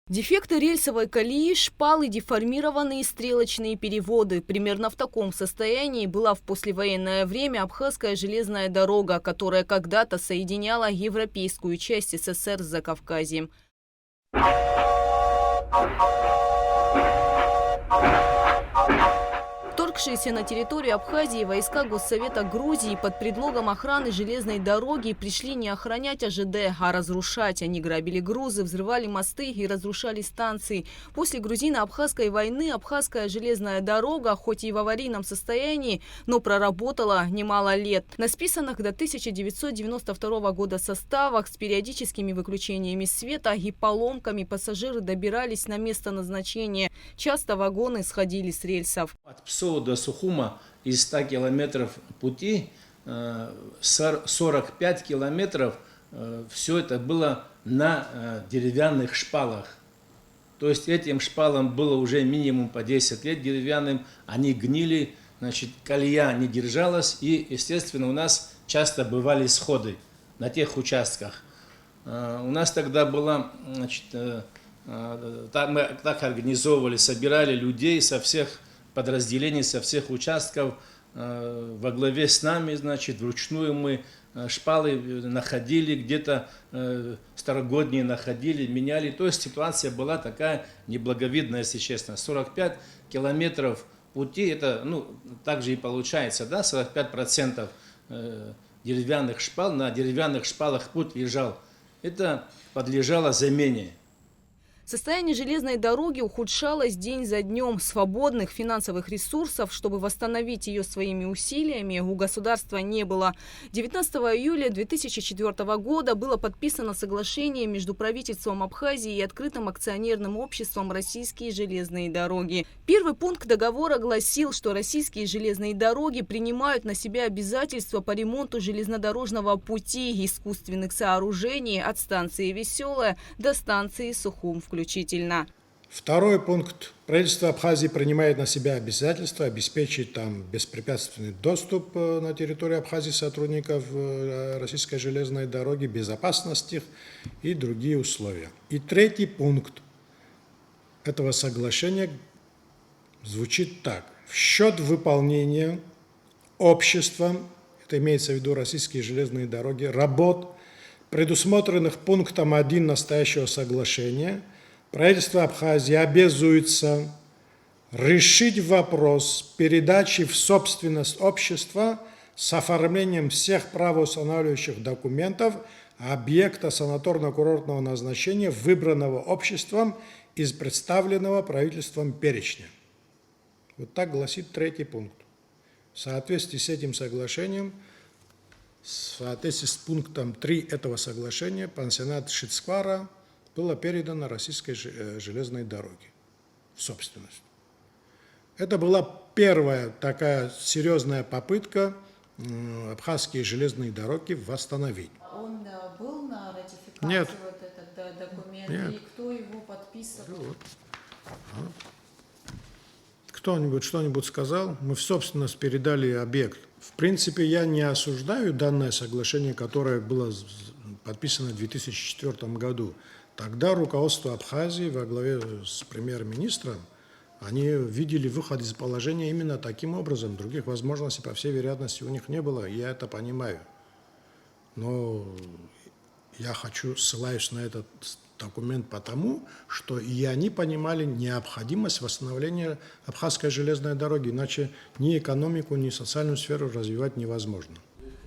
Дефекты рельсовой колеи, шпалы, деформированные стрелочные переводы. Примерно в таком состоянии была в послевоенное время Абхазская железная дорога, которая когда-то соединяла европейскую часть СССР с Закавказьем. Вторгшиеся на территорию Абхазии войска Госсовета Грузии под предлогом охраны железной дороги пришли не охранять АЖД, а разрушать. Они грабили грузы, взрывали мосты и разрушали станции. После грузино-абхазской войны Абхазская железная дорога, хоть и в аварийном состоянии, но проработала немало лет. На списанных до 1992 года составах с периодическими выключениями света и поломками пассажиры добирались на место назначения. Часто вагоны сходили с рельсов. От Псоу до Сухума из 100 километров пути 45 километров все это было на деревянных шпалах. То есть этим шпалам было уже минимум по 10 лет деревянным, они гнили, значит, колея не держалась, и, естественно, у нас часто бывали сходы на тех участках. У нас тогда было, значит, мы так организовывали, собирали людей со всех подразделений, со всех участков, во главе с нами, значит, вручную мы шпалы находили, где-то старогодние находили, меняли. То есть ситуация была такая неблаговидная, если честно. 45 километров пути, это, ну, так же и получается, да, 45% деревянных шпал, на деревянных шпалах путь лежал. Это подлежало замене. Состояние железной дороги ухудшалось день за днем. Свободных финансовых ресурсов, чтобы восстановить ее своими усилиями, у государства не было. 19 июля 2004 года было подписано соглашение между правительством Абхазии и открытым акционерным обществом «Российские железные дороги». Первый пункт договора гласил, что российские железные дороги принимают на себя обязательства по ремонту железнодорожного пути, искусственных сооружений от станции «Веселая» до станции «Сухум» включительно. Второй пункт. Правительство Абхазии принимает на себя обязательство обеспечить там беспрепятственный доступ на территорию Абхазии сотрудников Российской железной дороги, безопасность их и другие условия. И третий пункт этого соглашения звучит так. В счет выполнения обществом, это имеется в виду Российские железные дороги, работ, предусмотренных пунктом 1 настоящего соглашения, правительство Абхазии обязуется решить вопрос передачи в собственность общества с оформлением всех правоустанавливающих документов объекта санаторно-курортного назначения, выбранного обществом из представленного правительством перечня. Вот так гласит третий пункт. В соответствии с этим соглашением, в соответствии с пунктом 3 этого соглашения, пансионат Шицквара было передано Российской железной дороге в собственность. Это была первая такая серьезная попытка абхазские железные дороги восстановить. Он был на ратификации? Нет. Вот этот документ? Нет. И кто его подписывал? Вот. Кто-нибудь что-нибудь сказал? Мы в собственность передали объект. В принципе, я не осуждаю данное соглашение, которое было подписано в 2004 году. Тогда руководство Абхазии во главе с премьер-министром, они видели выход из положения именно таким образом. Других возможностей, по всей вероятности, у них не было, я это понимаю. Но я ссылаюсь на этот документ потому, что и они понимали необходимость восстановления Абхазской железной дороги, иначе ни экономику, ни социальную сферу развивать невозможно.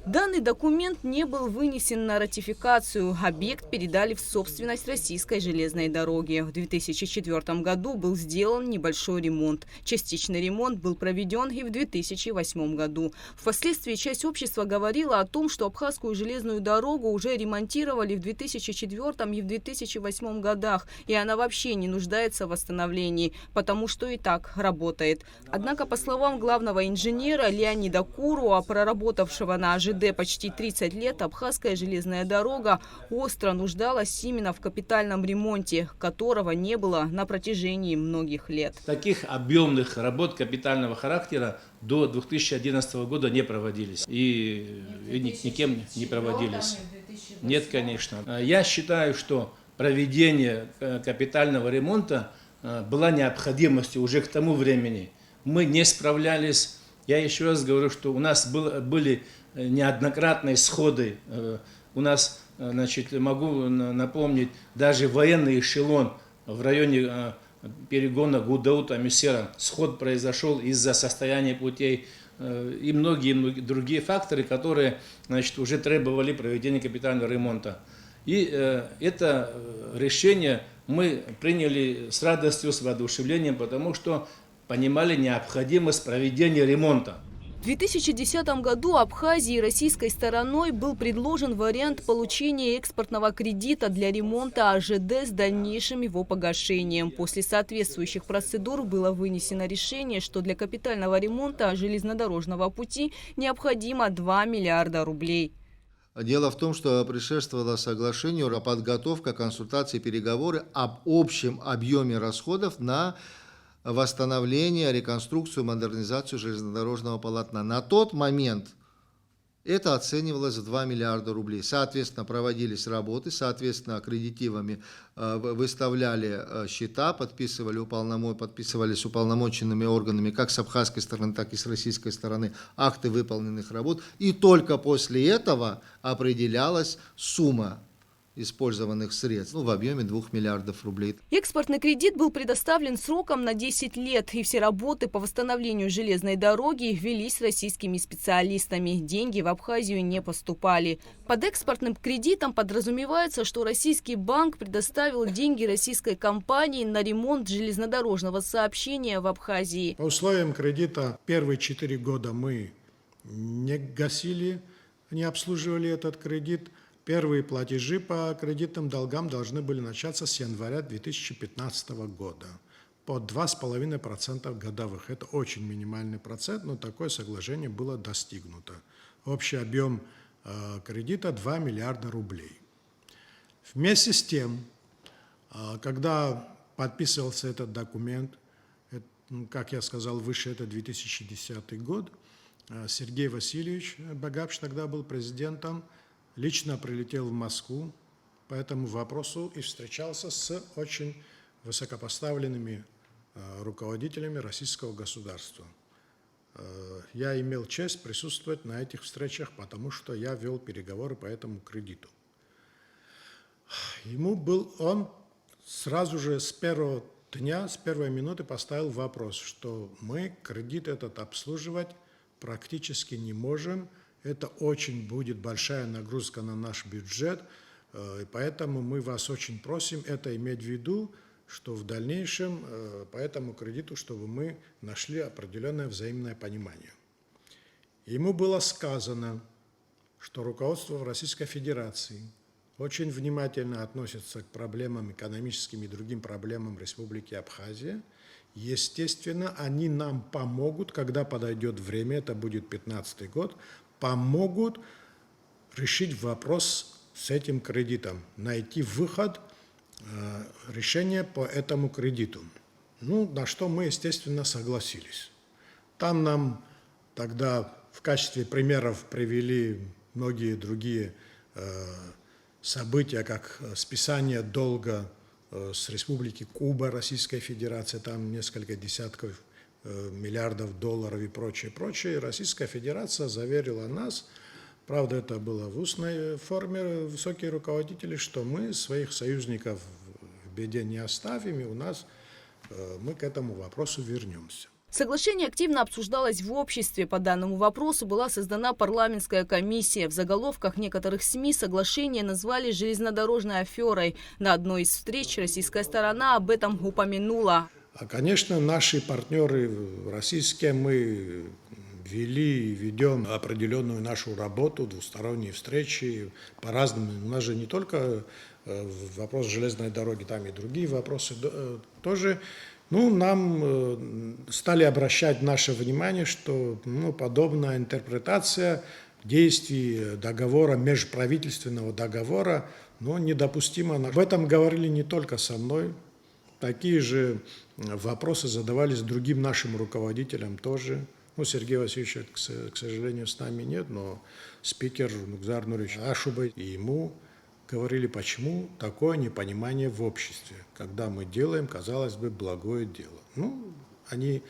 Данный документ не был вынесен на ратификацию. Объект передали в собственность Российской железной дороги. В 2004 году был сделан небольшой ремонт. Частичный ремонт был проведен и в 2008 году. Впоследствии часть общества говорила о том, что Абхазскую железную дорогу уже ремонтировали в 2004 и в 2008 годах, и она вообще не нуждается в восстановлении, потому что и так работает. Однако, по словам главного инженера Леонида Куруа, проработавшего на АЖД почти 30 лет, Абхазская железная дорога остро нуждалась именно в капитальном ремонте, которого не было на протяжении многих лет. Таких объемных работ капитального характера до 2011 года не проводились. И никем не проводились. Нет, конечно. Я считаю, что проведение капитального ремонта была необходимостью уже к тому времени. Мы не справлялись. Я еще раз говорю, что у нас были неоднократные сходы. У нас, значит, могу напомнить, даже военный эшелон в районе перегона Гудаута-Мюсера. Сход произошел из-за состояния путей и многие другие факторы, которые, значит, уже требовали проведения капитального ремонта. И это решение мы приняли с радостью, с воодушевлением, потому что понимали необходимость проведения ремонта. В 2010 году Абхазии российской стороной был предложен вариант получения экспортного кредита для ремонта АЖД с дальнейшим его погашением. После соответствующих процедур было вынесено решение, что для капитального ремонта железнодорожного пути необходимо 2 миллиарда рублей. Дело в том, что предшествовало соглашению подготовка, консультации, переговоры об общем объеме расходов на восстановление, реконструкцию, модернизацию железнодорожного полотна. На тот момент это оценивалось в 2 миллиарда рублей. Соответственно, проводились работы, соответственно, аккредитивами выставляли счета, подписывались уполномоченными органами как с абхазской стороны, так и с российской стороны акты выполненных работ. И только после этого определялась сумма использованных средств в объеме 2 миллиардов рублей. Экспортный кредит был предоставлен сроком на 10 лет, и все работы по восстановлению железной дороги велись российскими специалистами. Деньги в Абхазию не поступали. Под экспортным кредитом подразумевается, что российский банк предоставил деньги российской компании на ремонт железнодорожного сообщения в Абхазии. По условиям кредита первые 4 года мы не гасили, не обслуживали этот кредит. Первые платежи по кредитным долгам должны были начаться с января 2015 года по 2,5% годовых. Это очень минимальный процент, но такое соглашение было достигнуто. Общий объем кредита 2 миллиарда рублей. Вместе с тем, когда подписывался этот документ, как я сказал выше, это 2010 год, Сергей Васильевич Багапш тогда был президентом, лично прилетел в Москву по этому вопросу и встречался с очень высокопоставленными руководителями российского государства. Я имел честь присутствовать на этих встречах, потому что я вел переговоры по этому кредиту. Он сразу же с первого дня, с первой минуты поставил вопрос, что мы кредит этот обслуживать практически не можем. Это очень будет большая нагрузка на наш бюджет, и поэтому мы вас очень просим это иметь в виду, что в дальнейшем по этому кредиту, чтобы мы нашли определенное взаимное понимание. Ему было сказано, что руководство Российской Федерации очень внимательно относится к проблемам экономическим и другим проблемам Республики Абхазия. Естественно, они нам помогут, когда подойдет время, это будет 2015 год, помогут решить вопрос с этим кредитом, найти выход, решение по этому кредиту. На что мы, естественно, согласились. Там нам тогда в качестве примеров привели многие другие события, как списание долга с Республики Куба, Российской Федерации, там несколько десятков миллиардов долларов и прочее, прочее. Российская Федерация заверила нас, правда, это было в устной форме, высокие руководители, что мы своих союзников в беде не оставим, и мы к этому вопросу вернемся. Соглашение активно обсуждалось в обществе. По данному вопросу была создана парламентская комиссия. В заголовках некоторых СМИ соглашение назвали железнодорожной аферой. На одной из встреч российская сторона об этом упомянула. Конечно, наши партнеры российские, мы вели и ведем определенную нашу работу, двусторонние встречи по-разному. У нас же не только вопрос железной дороги, там и другие вопросы тоже. Нам стали обращать наше внимание, что подобная интерпретация действий договора, межправительственного договора, недопустима. Об этом говорили не только со мной. Такие же вопросы задавались другим нашим руководителям тоже. Сергей Васильевич, к сожалению, с нами нет, но спикер Нугзар Нурович Ашубай, и ему говорили, почему такое непонимание в обществе, когда мы делаем, казалось бы, благое дело. Ну, они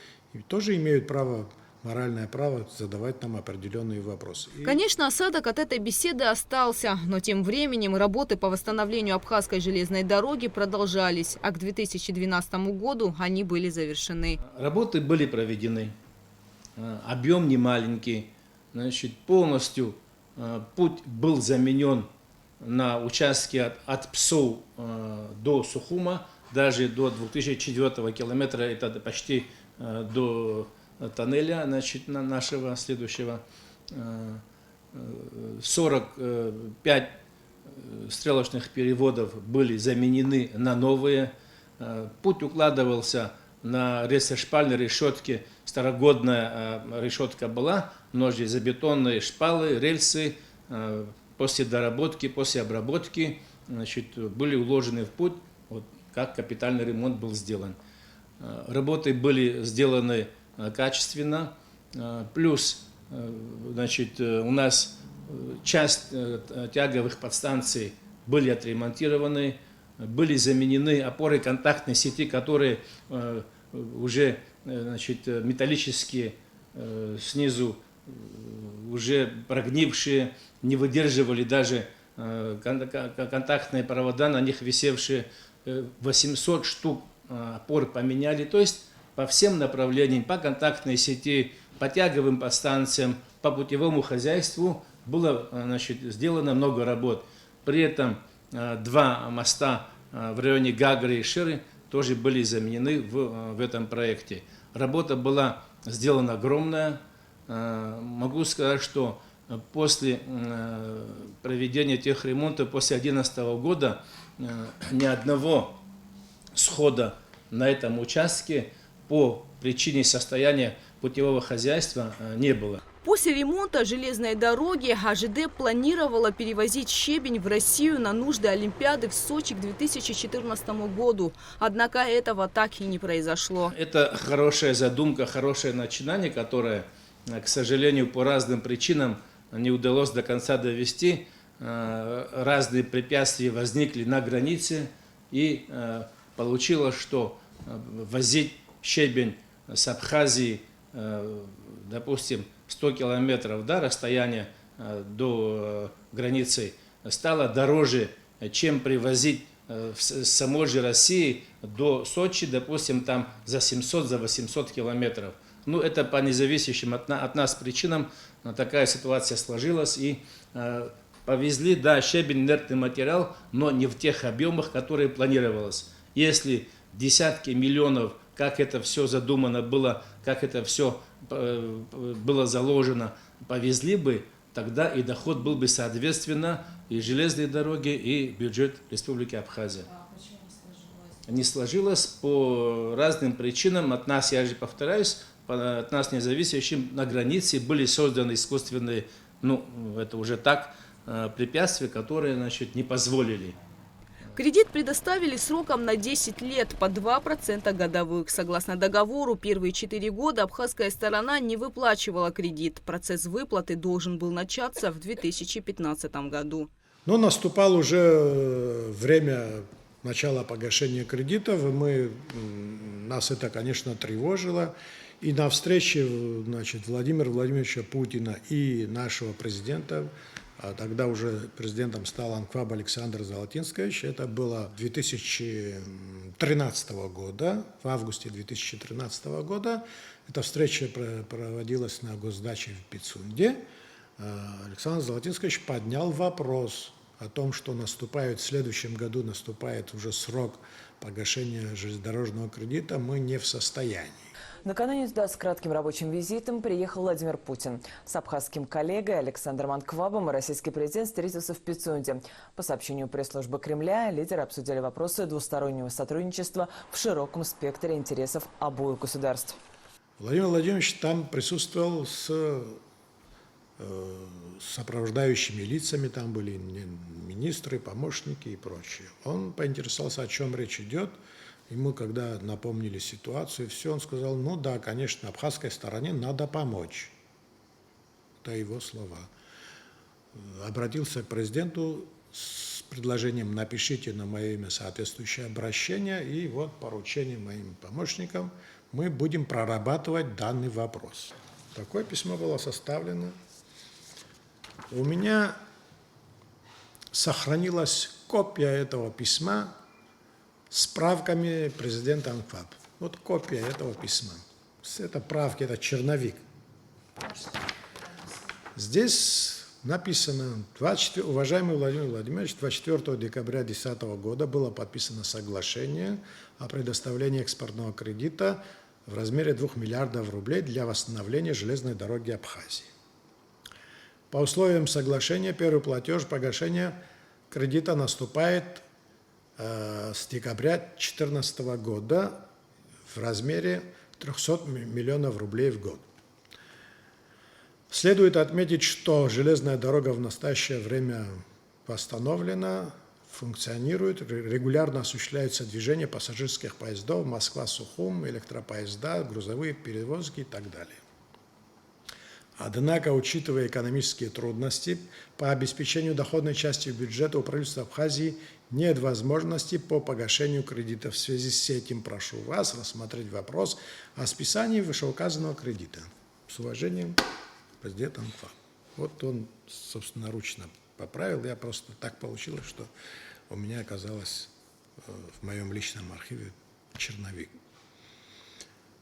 тоже имеют право, моральное право задавать нам определенные вопросы. Конечно, осадок от этой беседы остался, но тем временем работы по восстановлению Абхазской железной дороги продолжались, а к 2012 году они были завершены. Работы были проведены, объем не маленький, значит, полностью путь был заменен на участке от Псу до Сухума, даже до 2004 километра, это почти до тоннеля, значит, нашего следующего. 45 стрелочных переводов были заменены на новые. Путь укладывался на рельсошпальной решетке. Старогодная решетка была, но железобетонные шпалы, рельсы после доработки, после обработки, значит, были уложены в путь, вот как капитальный ремонт был сделан. Работы были сделаны качественно, плюс, значит, у нас часть тяговых подстанций были отремонтированы, были заменены опоры контактной сети, которые уже, значит, металлические снизу, уже прогнившие, не выдерживали даже контактные провода, на них висевшие. 800 штук опор поменяли, то есть по всем направлениям, по контактной сети, по тяговым подстанциям, по путевому хозяйству было, значит, сделано много работ. При этом 2 моста в районе Гагры и Ширы тоже были заменены в этом проекте. Работа была сделана огромная. Могу сказать, что после проведения тех ремонтов, после 2011 года, ни одного схода на этом участке по причине состояния путевого хозяйства не было. После ремонта железной дороги АЖД планировала перевозить щебень в Россию на нужды Олимпиады в Сочи к 2014 году. Однако этого так и не произошло. Это хорошая задумка, хорошее начинание, которое, к сожалению, по разным причинам не удалось до конца довести. Разные препятствия возникли на границе, и получилось, что возить щебень с Абхазии, допустим, 100 километров, да, расстояние до границы, стало дороже, чем привозить с самой же России до Сочи, допустим, там за 700, за 800 километров. Ну, это по независящим от нас причинам такая ситуация сложилась, и повезли, да, щебень, инертный материал, но не в тех объемах, которые планировалось. Если десятки миллионов, как это все задумано было, как это все было заложено, повезли бы, тогда и доход был бы соответственно и железные дороги, и бюджет Республики Абхазия. А почему не сложилось? Не сложилось по разным причинам. От нас, я же повторяюсь, от нас независящим на границе были созданы искусственные, ну, это уже так, препятствия, которые, значит, не позволили. Кредит предоставили сроком на 10 лет по 2% годовых. Согласно договору, первые 4 года абхазская сторона не выплачивала кредит. Процесс выплаты должен был начаться в 2015 году. Но наступало уже время начала погашения кредитов, и нас это, конечно, тревожило. И на встрече, значит, Владимира Владимировича Путина и нашего президента, а тогда уже президентом стал Анкваб Александр Золотинскович, это было 2013 года, в августе 2013 года. Эта встреча проводилась на госдаче в Пицунде. Александр Золотинскович поднял вопрос о том, что в следующем году наступает уже срок погашения железнодорожного кредита, мы не в состоянии. Накануне туда с кратким рабочим визитом приехал Владимир Путин. С абхазским коллегой Александром Анквабом российский президент встретился в Пицунде. По сообщению пресс-службы Кремля, лидеры обсудили вопросы двустороннего сотрудничества в широком спектре интересов обоих государств. Владимир Владимирович там присутствовал с сопровождающими лицами, там были министры, помощники и прочее. Он поинтересовался, о чем речь идет. Ему, когда напомнили ситуацию, все, он сказал, ну да, конечно, абхазской стороне надо помочь. Это его слова. Обратился к президенту с предложением напишите на мое имя соответствующее обращение, и вот поручением моим помощникам мы будем прорабатывать данный вопрос. Такое письмо было составлено. У меня сохранилась копия этого письма с правками президента АНКВАБ. Вот копия этого письма. Это правки, это черновик. Здесь написано: уважаемый Владимир Владимирович, 24 декабря 2010 года было подписано соглашение о предоставлении экспортного кредита в размере 2 миллиардов рублей для восстановления железной дороги Абхазии. По условиям соглашения первый платеж погашения кредита наступает с декабря 2014 года в размере 300 миллионов рублей в год. Следует отметить, что железная дорога в настоящее время восстановлена, функционирует, регулярно осуществляется движение пассажирских поездов Москва-Сухум, электропоезда, грузовые перевозки и так далее. Однако, учитывая экономические трудности, по обеспечению доходной части бюджета у правительства Абхазии нет возможности по погашению кредита. В связи с этим прошу вас рассмотреть вопрос о списании вышеуказанного кредита. С уважением, президент АНКВАБ. Вот он собственноручно поправил. Я просто так получилось, что у меня оказалось в моем личном архиве черновик.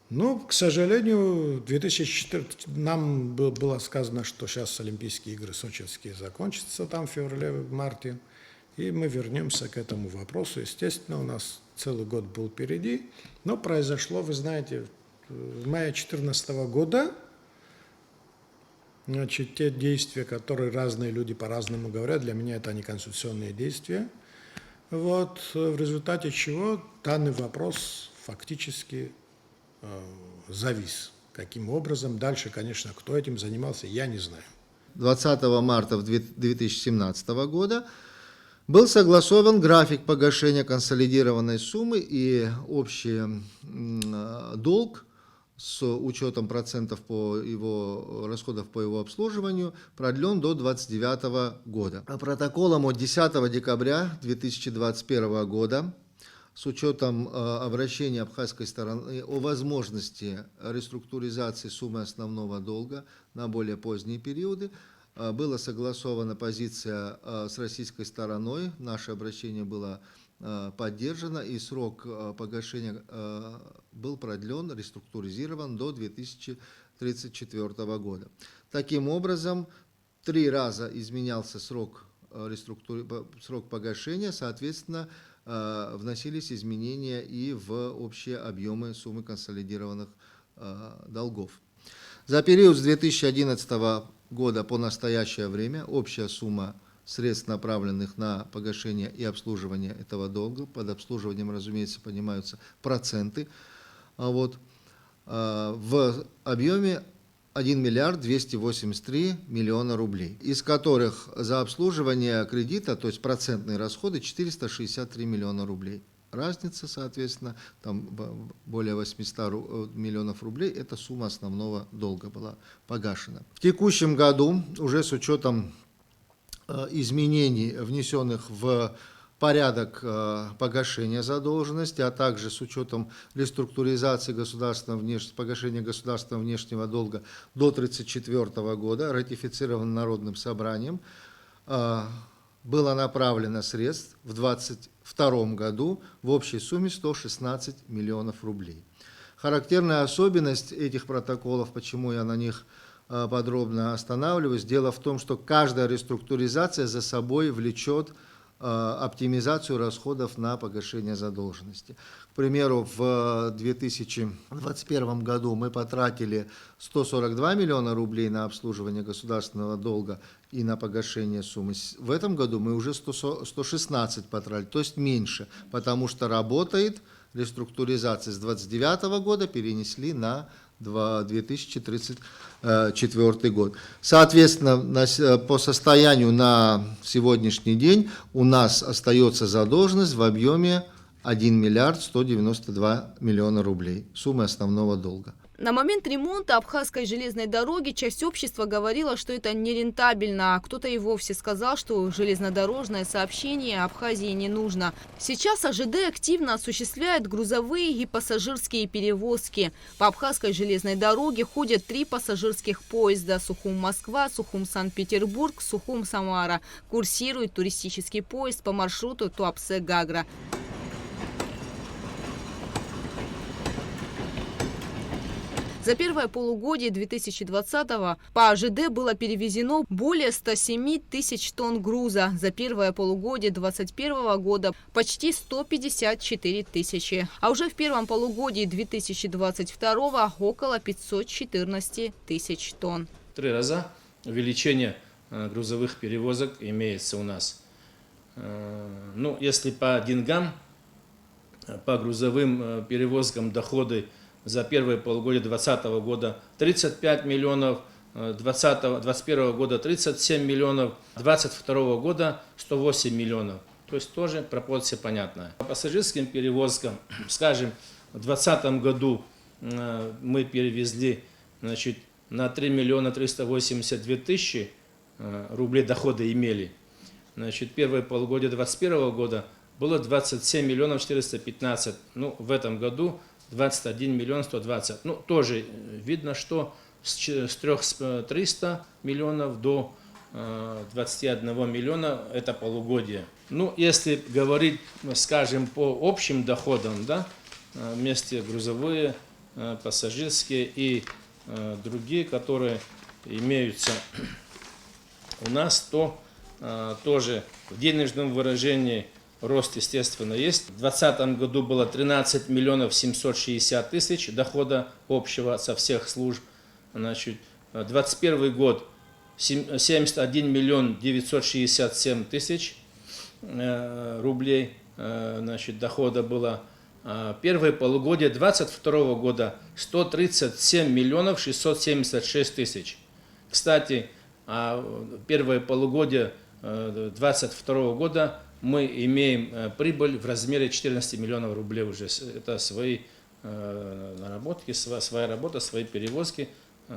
Ну, к сожалению, 2014 нам было сказано, что сейчас Олимпийские игры сочинские закончатся там в феврале-марте, и мы вернемся к этому вопросу. Естественно, у нас целый год был впереди, но произошло, вы знаете, в мае 2014 года, значит, те действия, которые разные люди по-разному говорят, для меня это не конституционные действия, вот, в результате чего данный вопрос фактически завис. Каким образом? Дальше, конечно, кто этим занимался, я не знаю. 20 марта 2017 года был согласован график погашения консолидированной суммы, и общий долг с учетом процентов по его расходов по его обслуживанию продлен до 2029 года. Протоколом от 10 декабря 2021 года с учетом обращения абхазской стороны о возможности реструктуризации суммы основного долга на более поздние периоды, была согласована позиция с российской стороной, наше обращение было поддержано, и срок погашения был продлен, реструктуризирован до 2034 года. Таким образом, 3 раза изменялся срок погашения, соответственно, вносились изменения и в общие объемы суммы консолидированных долгов. За период с 2011 года по настоящее время общая сумма средств, направленных на погашение и обслуживание этого долга, под обслуживанием, разумеется, понимаются проценты, в объеме 1 миллиард 283 миллиона рублей, из которых за обслуживание кредита, то есть процентные расходы, 463 миллиона рублей. Разница, соответственно, там более 800 миллионов рублей, эта сумма основного долга была погашена. В текущем году, уже с учетом изменений, внесенных в порядок погашения задолженности, а также с учетом реструктуризации погашения государственного внешнего долга до 1934 года, ратифицирован Народным собранием, было направлено средств в 2022 году в общей сумме 116 миллионов рублей. Характерная особенность этих протоколов, почему я на них подробно останавливаюсь, дело в том, что каждая реструктуризация за собой влечет оптимизацию расходов на погашение задолженности. К примеру, в 2021 году мы потратили 142 миллиона рублей на обслуживание государственного долга и на погашение суммы. В этом году мы уже 116 потратили, то есть меньше, потому что работает реструктуризация с 2029 года, перенесли на 2034 год. Соответственно, по состоянию на сегодняшний день у нас остается задолженность в объеме 1 миллиард 192 миллиона рублей, суммы основного долга. На момент ремонта Абхазской железной дороги часть общества говорила, что это нерентабельно, а кто-то и вовсе сказал, что железнодорожное сообщение Абхазии не нужно. Сейчас АЖД активно осуществляет грузовые и пассажирские перевозки. По Абхазской железной дороге ходят 3 пассажирских поезда: Сухум-Москва, Сухум-Санкт-Петербург, Сухум-Самара. Курсирует туристический поезд по маршруту Туапсе-Гагра. За первое полугодие 2020-го по АЖД было перевезено более 107 тысяч тонн груза. За первое полугодие 2021 года почти 154 тысячи. А уже в первом полугодии 2022 около 514 тысяч тонн. 3 раза увеличение грузовых перевозок имеется у нас. Ну, если по деньгам, по грузовым перевозкам доходы за первое полугодие 2020 года 35 миллионов, 2021 года 37 миллионов, 2022 года 108 миллионов. То есть тоже пропорция понятная. По пассажирским перевозкам, скажем, в 2020 году мы перевезли, значит, на 3 миллиона 382 тысячи рублей дохода имели. Значит, первое полугодие 2021 года было 27 миллионов 415. Ну, в этом году 21 миллион 120. Ну, тоже видно, что с 300 миллионов до 21 миллиона это полугодие. Ну, если говорить, скажем, по общим доходам, да, вместе грузовые, пассажирские и другие, которые имеются у нас, то тоже в денежном выражении рост, естественно, есть. В 2020 году было 13 миллионов 760 тысяч дохода общего со всех служб. Значит, 2021 год 71 миллион 967 тысяч рублей, значит, дохода было. Первое полугодие 2022 года 137 миллионов 676 тысяч. Кстати, первое полугодие 2022 года мы имеем прибыль в размере 14 миллионов рублей уже. Это свои наработки, своя работа, свои перевозки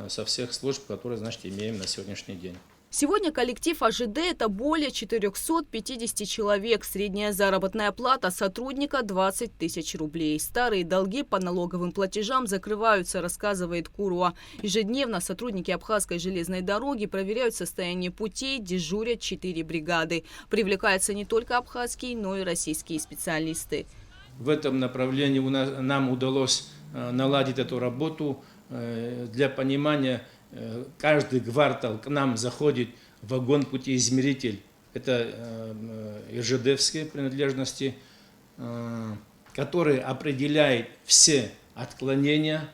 со всех служб, которые, значит, имеем на сегодняшний день. Сегодня коллектив АЖД – это более 450 человек. Средняя заработная плата сотрудника – 20 тысяч рублей. Старые долги по налоговым платежам закрываются, рассказывает Куруа. Ежедневно сотрудники Абхазской железной дороги проверяют состояние путей, дежурят 4 бригады. Привлекаются не только абхазские, но и российские специалисты. В этом направлении нам удалось наладить эту работу. Для понимания, каждый квартал к нам заходит вагон-путеизмеритель. Это ИЖДовские принадлежности, который определяет все отклонения,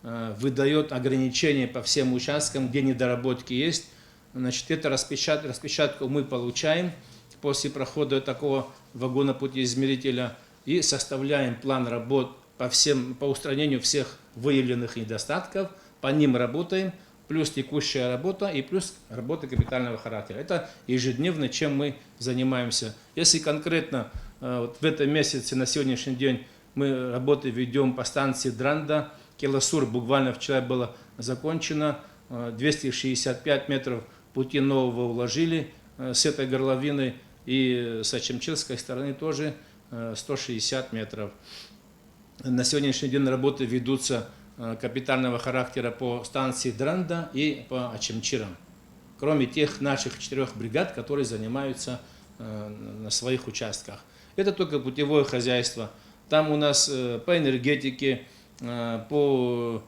выдает ограничения по всем участкам, где недоработки есть. Значит, эту распечатку мы получаем после прохода такого вагона-путеизмерителя и составляем план работ по устранению всех выявленных недостатков, по ним работаем, плюс текущая работа и плюс работа капитального характера. Это ежедневно, чем мы занимаемся. Если конкретно вот в этом месяце, на сегодняшний день, мы работы ведем по станции Дранда, Келасур, буквально вчера было закончено, 265 метров пути нового уложили с этой горловины, и с Ачамчирской стороны тоже 160 метров. На сегодняшний день работы ведутся капитального характера по станции Дранда и по Ачамчирам. Кроме тех наших 4 бригад, которые занимаются на своих участках. Это только путевое хозяйство. Там у нас по энергетике, по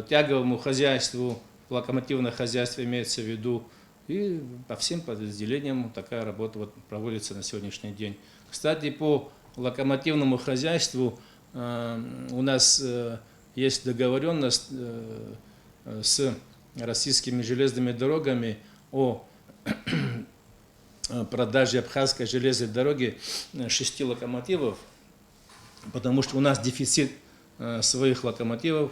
тяговому хозяйству, локомотивное хозяйство имеется в виду. И по всем подразделениям такая работа вот проводится на сегодняшний день. Кстати, по локомотивному хозяйству у нас есть договоренность с российскими железными дорогами о продаже Абхазской железной дороги 6 локомотивов, потому что у нас дефицит своих локомотивов,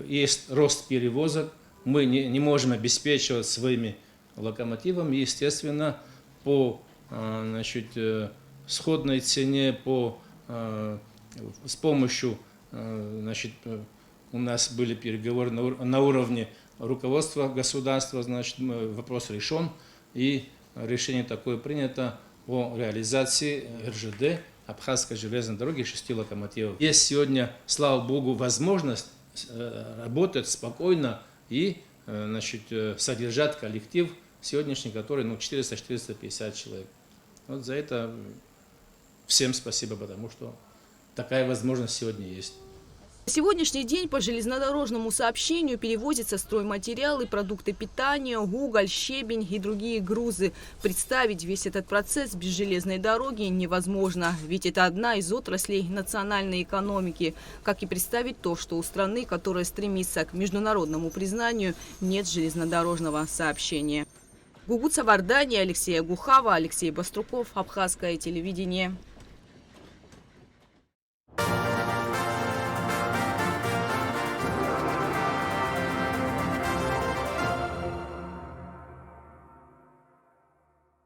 есть рост перевозок, мы не можем обеспечивать своими локомотивами, естественно, по, значит, сходной цене, с помощью, значит, у нас были переговоры на уровне руководства государства, значит, вопрос решен, и решение такое принято о реализации РЖД, Абхазской железной дороги, 6 локомотивов. Есть сегодня, слава богу, возможность работать спокойно и, значит, содержать коллектив сегодняшний, который 400-450 человек. Вот за это всем спасибо, потому что такая возможность сегодня есть. На сегодняшний день по железнодорожному сообщению перевозятся стройматериалы, продукты питания, уголь, щебень и другие грузы. Представить весь этот процесс без железной дороги невозможно, ведь это одна из отраслей национальной экономики. Как и представить то, что у страны, которая стремится к международному признанию, нет железнодорожного сообщения. Гугут Савардани, Алексей Агухава, Алексей Баструков, Абхазское телевидение.